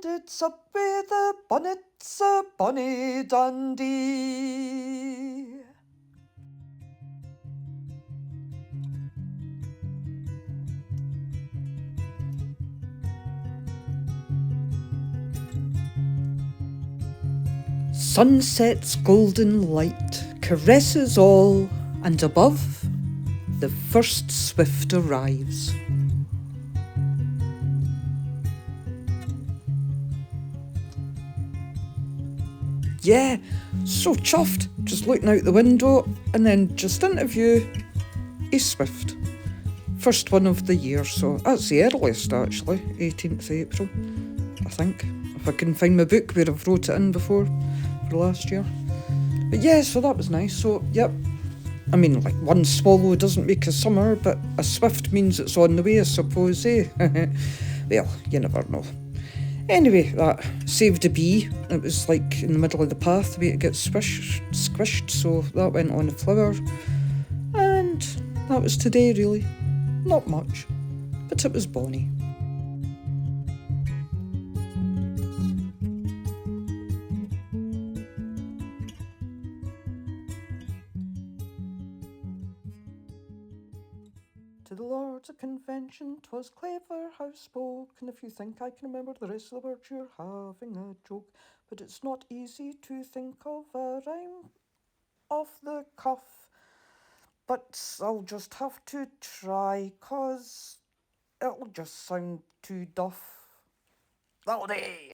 And it's up with the bonnets, a bonny dandy. Sunset's golden light caresses all, and above, the first swift arrives. Yeah, so chuffed, just looking out the window, and then just into view, a swift. First one of the year, so that's the earliest actually, 18th April, I think. If I can find my book where I've wrote it in before, for last year. But yeah, so that was nice, so yep. I mean, like, one swallow doesn't make a summer, but a swift means it's on the way, I suppose, eh? Well, you never know. Anyway, that saved a bee. It was like in the middle of the path, the way it gets squished, so that went on the flower. And that was today, really. Not much, but it was bonny. To the Lords of Convention, 'twas clever how spoke, and if you think I can remember the rest of the words, you're having a joke. But it's not easy to think of a rhyme off the cuff, but I'll just have to try, 'cause it'll just sound too duff. That'll do.